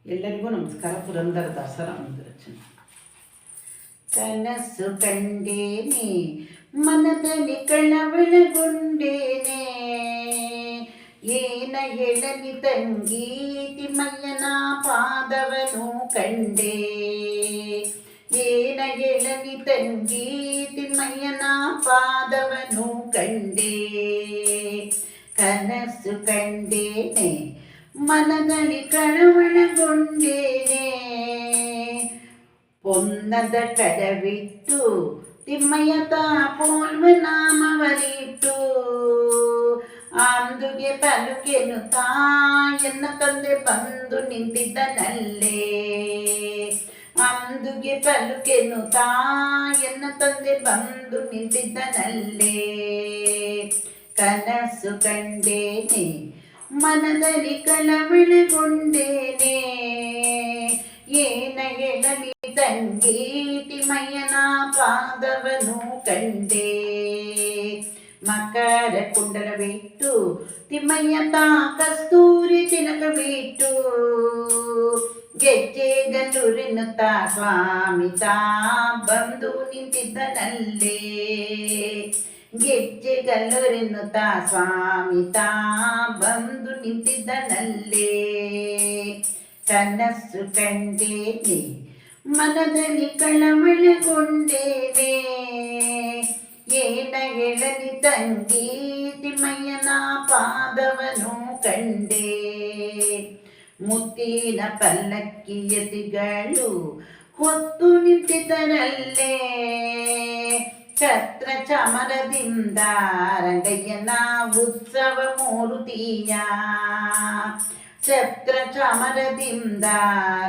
ಎಲ್ಲರಿಗೂ ನಮಸ್ಕಾರ. ಪುರಂದರದಾಸರ ಒಂದು ರಚನೆ. ಕನಸು ಕಂಡೇನೆ, ಮನದಲ್ಲಿ ಕಳವಳಗೊಂಡೇನೆ, ಏನ ಹೇಳಲಿ ತಂಗಿ ತಿಮ್ಮಯ್ಯನ ಪಾದವನು ಕಂಡೆ, ಏನ ಹೇಳಲಿ ತಂಗಿ ತಿಮ್ಮಯ್ಯನ ಪಾದವನು ಕಂಡೆ. ಕನಸು ಕಂಡೇನೆ, ಮನದಲ್ಲಿ ಕಳವಳಗೊಂಡೇನೆ, ಪೊನ್ನದ ಕಡವಿಟ್ಟು ತಿಮ್ಮಯ್ಯ ಪೋಲ್ವ ನಾಮವರಿಟ್ಟು, ಅಂದುಗೆ ಪಲುಕೆನು ತಾಯನ್ನ ತಂದೆ ಬಂದು ನಿಂತಿದ್ದನಲ್ಲೇ, ಅಂದುಗೆ ಪಲುಕೆನು ತಾಯನ್ನ ತಂದೆ ಬಂದು ನಿಂತಿದ್ದನಲ್ಲೇ. ಕನಸು ಕಂಡೇನೆ, ಮನದಲ್ಲಿ ಕಳವಳಗೊಂಡೇನೆ, ಏನ ಹೇಳಲಿ ತಂಗಿ ತಿಮ್ಮಯ್ಯನ ಪಾದವನು ಕಂಡೆ. ಮಕರ ಕುಂಡಲವಿಟ್ಟು ತಿಮ್ಮಯ್ಯ ಕಸ್ತೂರಿ ತಿಲಕವಿಟ್ಟು, ಗೆಜ್ಜೆ ಗಲ್ಲೂರಿನುತ್ತ ಸ್ವಾಮಿ ಬಂದು ನಿಂತಿದ್ದನಲ್ಲೇ, ಗೆಜ್ಜೆ ಗಲ್ಲೂರಿನುತ್ತ ಸ್ವಾಮಿ ಬಂದು ನಿಂತಿದ್ದನಲ್ಲೇ. ಕನಸು ಕಂಡೇನೆ, ಮನದಲ್ಲಿ ಕಳವಳಗೊಂಡೇನೆ, ಏನ ಹೇಳಲಿ ತಂಗಿ ತಿಮ್ಮಯ್ಯನ ಪಾದವನು ಕಂಡೆ. ಮುತ್ತಿನ ಪಲ್ಲಕ್ಕಿಯತಿಗಳು ಹೊತ್ತು ನಿಂತಿದ್ದರಲ್ಲೇ, ಛತ್ರ ಚಾಮರದಿಂದ ರಂಗಯ್ಯನ ಉತ್ಸವ ಮೂರುತಿಯ, ಛತ್ರ ಚಾಮರದಿಂದ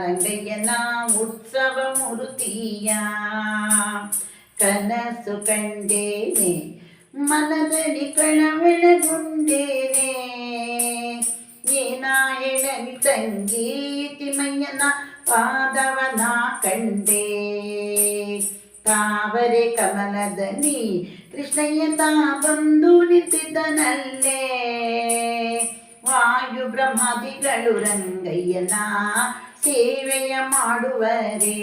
ರಂಗಯ್ಯನ ಉತ್ಸವ ಮೂರುತಿಯ. ಕನಸು ಕಂಡೇನೆ, ಮನದಲ್ಲಿ ಕಳವಳಗೊಂಡೇನೆ, ಏನ ಹೇಳಲಿ ತಂಗಿ ತಿಮ್ಮಯ್ಯನ ಪಾದವನ ಕಂಡೆ. ತಾವರೆ ಕಮಲದಲ್ಲಿ ಕೃಷ್ಣಯ್ಯ ಬಂದು ನಿಂತಿದ್ದನಲ್ಲೇ, ವಾಯು ಬ್ರಹ್ಮಾದಿಗಳು ರಂಗಯ್ಯನ ಸೇವೆಯ ಮಾಡುವರೇ,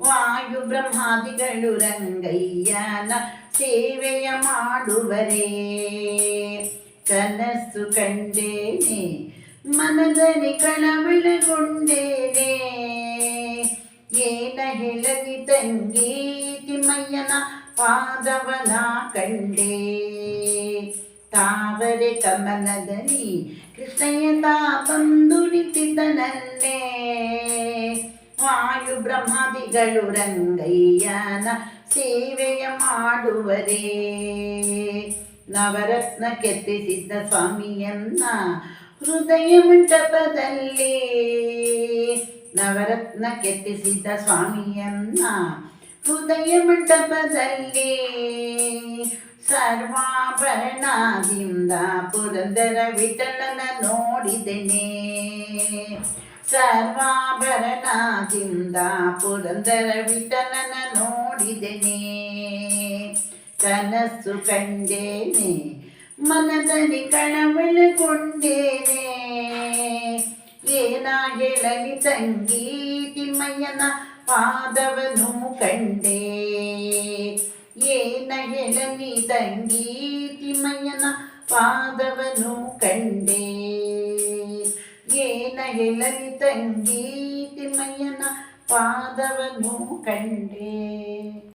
ವಾಯು ಬ್ರಹ್ಮಾದಿಗಳು ರಂಗಯ್ಯನ ಸೇವೆಯ ಮಾಡುವರೇ. ಕನಸು ಕಂಡೇನೆ, ಮನದಲ್ಲಿ ಕಳವಳಗೊಂಡೇನೆ, ಏನ ಹೇಳಲಿ ತಂಗಿ ತಿಮ್ಮಯ್ಯನ ಪಾದವನ ಕಂಡೆ. ತಾವರೆ ಕಮಲದಲ್ಲಿ ಕೃಷ್ಣಯ್ಯ ಬಂದು ನಿಂತಿದ್ದನಲ್ಲೇ, ವಾಯು ಬ್ರಹ್ಮಾದಿಗಳು ರಂಗಯ್ಯನ ಸೇವೆಯ ಮಾಡುವರೇ. ನವರತ್ನ ಕೆತ್ತಿಸಿದ್ದ ಸ್ವಾಮಿಯನ್ನ ಹೃದಯ ಮಂಟಪದಲ್ಲಿ, ನವರತ್ನ ಕೆತ್ತಿಸಿದ್ದ ಸ್ವಾಮಿಯನ್ನ ಹೃದಯ ಮಂಟಪದಲ್ಲಿ, ಸರ್ವಾಭರಣದಿಂದ ಪುರಂದರ ವಿಠಲನ ನೋಡಿದೆನೆ, ಸರ್ವಾಭರಣದಿಂದ ಪುರಂದರ ವಿಠಲನ ನೋಡಿದೆನೆ. ಕನಸು ಕಂಡೇನೆ, ಮನದಲ್ಲಿ ಕಳವಳಗೊಂಡೇನೆ, ಏನ ಹೇಳಲಿ ತಂಗಿ ತಿಮ್ಮಯ್ಯನ ಪಾದವನು ಕಂಡೆ, ಏನ ಹೇಳಲಿ ತಂಗಿ ತಿಮ್ಮಯ್ಯನ ಪಾದವನು ಕಂಡೆ, ಏನ ಹೇಳಲಿ ತಂಗಿ ತಿಮ್ಮಯ್ಯನ ಪಾದವನು ಕಂಡೆ.